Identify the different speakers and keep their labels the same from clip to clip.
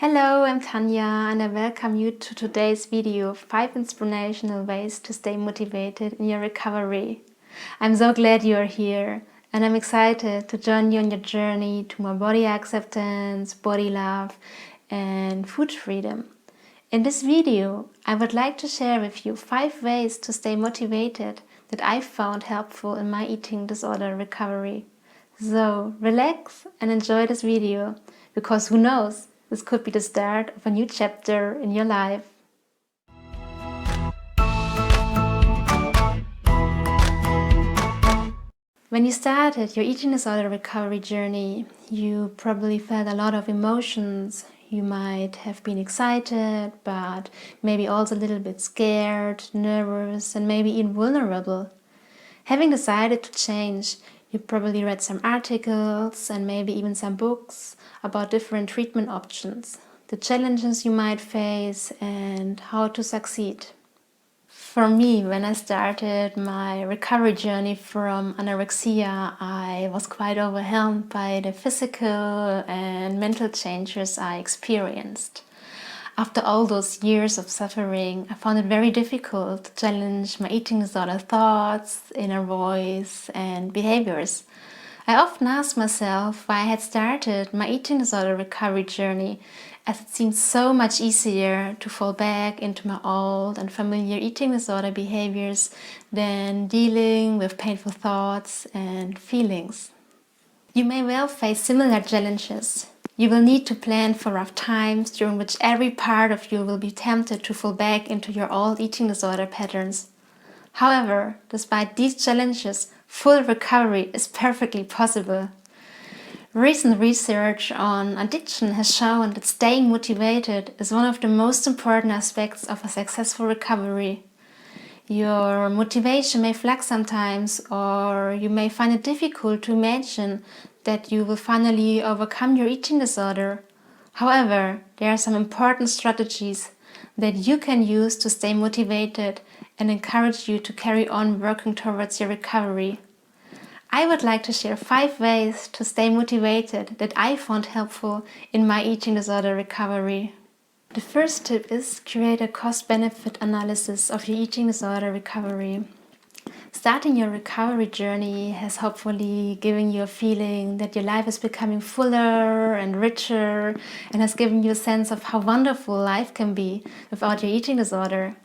Speaker 1: Hello, I'm Tanya and I welcome you to today's video of 5 inspirational ways to stay motivated in your recovery. I'm so glad you are here and I'm excited to join you on your journey to more body acceptance, body love and food freedom. In this video, I would like to share with you 5 ways to stay motivated that I found helpful in my eating disorder recovery. So relax and enjoy this video, because who knows, this could be the start of a new chapter in your life. When you started your eating disorder recovery journey, you probably felt a lot of emotions. You might have been excited, but maybe also a little bit scared, nervous, and maybe even vulnerable. Having decided to change, you probably read some articles and maybe even some books about different treatment options, the challenges you might face, and how to succeed. For me, when I started my recovery journey from anorexia, I was quite overwhelmed by the physical and mental changes I experienced. After all those years of suffering, I found it very difficult to challenge my eating disorder thoughts, inner voice, and behaviors. I often asked myself why I had started my eating disorder recovery journey, as it seemed so much easier to fall back into my old and familiar eating disorder behaviors than dealing with painful thoughts and feelings. You may well face similar challenges. You will need to plan for rough times during which every part of you will be tempted to fall back into your old eating disorder patterns. However, despite these challenges, full recovery is perfectly possible. Recent research on addiction has shown that staying motivated is one of the most important aspects of a successful recovery. Your motivation may flag sometimes, or you may find it difficult to imagine that you will finally overcome your eating disorder. However, there are some important strategies that you can use to stay motivated and encourage you to carry on working towards your recovery. I would like to share 5 ways to stay motivated that I found helpful in my eating disorder recovery. The first tip is create a cost-benefit analysis of your eating disorder recovery. Starting your recovery journey has hopefully given you a feeling that your life is becoming fuller and richer, and has given you a sense of how wonderful life can be without your eating disorder.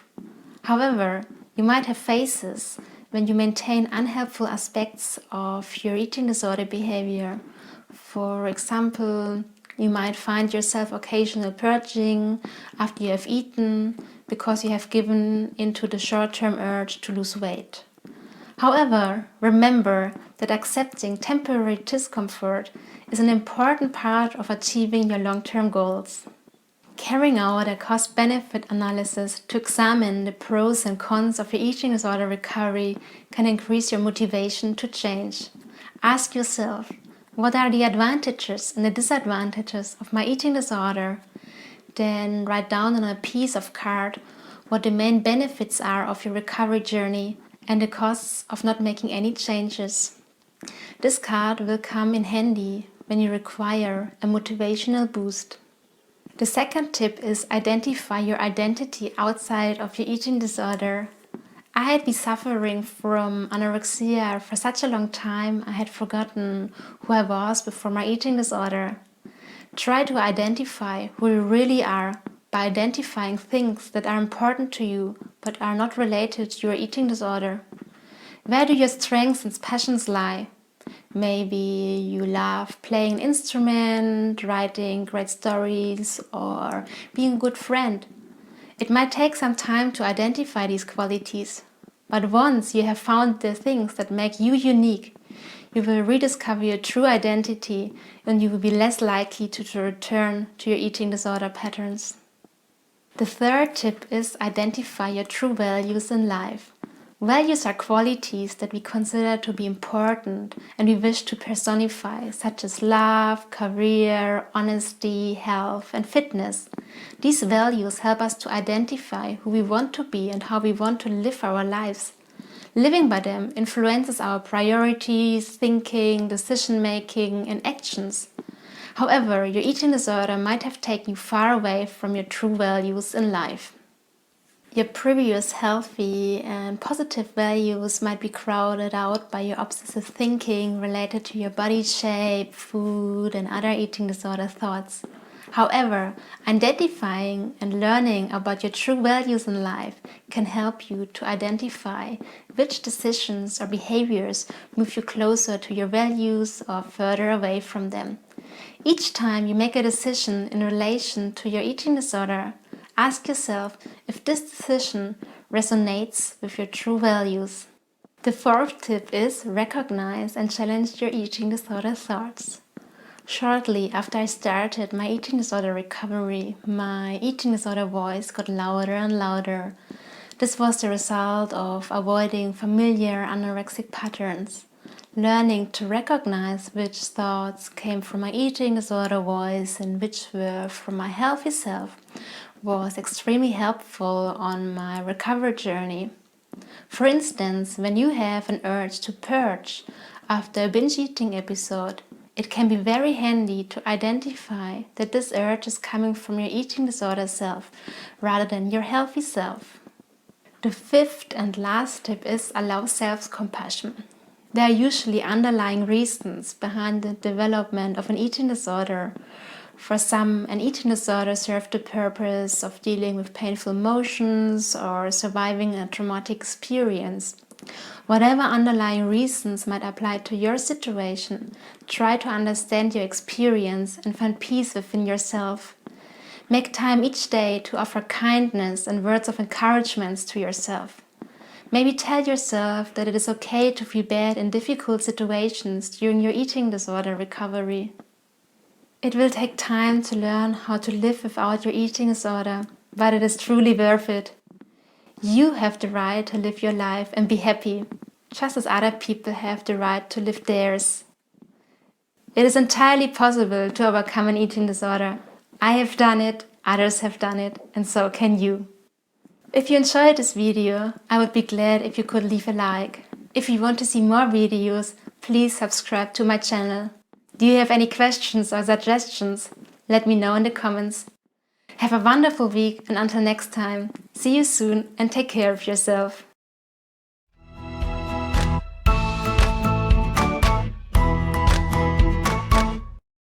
Speaker 1: However, you might have phases when you maintain unhelpful aspects of your eating disorder behavior. For example, you might find yourself occasionally purging after you have eaten because you have given into the short-term urge to lose weight. However, remember that accepting temporary discomfort is an important part of achieving your long-term goals. Carrying out a cost-benefit analysis to examine the pros and cons of your eating disorder recovery can increase your motivation to change. Ask yourself, what are the advantages and the disadvantages of my eating disorder? Then write down on a piece of card what the main benefits are of your recovery journey and the costs of not making any changes. This card will come in handy when you require a motivational boost. The second tip is identify your identity outside of your eating disorder. I had been suffering from anorexia for such a long time, I had forgotten who I was before my eating disorder. Try to identify who you really are by identifying things that are important to you but are not related to your eating disorder. Where do your strengths and passions lie? Maybe you love playing an instrument, writing great stories, or being a good friend. It might take some time to identify these qualities, but once you have found the things that make you unique, you will rediscover your true identity and you will be less likely to return to your eating disorder patterns. The third tip is identify your true values in life. Values are qualities that we consider to be important and we wish to personify, such as love, career, honesty, health, and fitness. These values help us to identify who we want to be and how we want to live our lives. Living by them influences our priorities, thinking, decision-making, and actions. However, your eating disorder might have taken you far away from your true values in life. Your previous healthy and positive values might be crowded out by your obsessive thinking related to your body shape, food, and other eating disorder thoughts. However, identifying and learning about your true values in life can help you to identify which decisions or behaviors move you closer to your values or further away from them. Each time you make a decision in relation to your eating disorder, ask yourself if this decision resonates with your true values. The fourth tip is recognize and challenge your eating disorder thoughts. Shortly after I started my eating disorder recovery, my eating disorder voice got louder and louder. This was the result of avoiding familiar anorexic patterns. Learning to recognize which thoughts came from my eating disorder voice and which were from my healthy self was extremely helpful on my recovery journey. For instance, when you have an urge to purge after a binge eating episode, it can be very handy to identify that this urge is coming from your eating disorder self rather than your healthy self. The fifth and last tip is allow self-compassion. There are usually underlying reasons behind the development of an eating disorder. For some, an eating disorder served the purpose of dealing with painful emotions or surviving a traumatic experience. Whatever underlying reasons might apply to your situation, try to understand your experience and find peace within yourself. Make time each day to offer kindness and words of encouragement to yourself. Maybe tell yourself that it is okay to feel bad in difficult situations during your eating disorder recovery. It will take time to learn how to live without your eating disorder, but it is truly worth it. You have the right to live your life and be happy, just as other people have the right to live theirs. It is entirely possible to overcome an eating disorder. I have done it, others have done it, and so can you. If you enjoyed this video, I would be glad if you could leave a like. If you want to see more videos, please subscribe to my channel. Do you have any questions or suggestions? Let me know in the comments. Have a wonderful week, and until next time, see you soon and take care of yourself.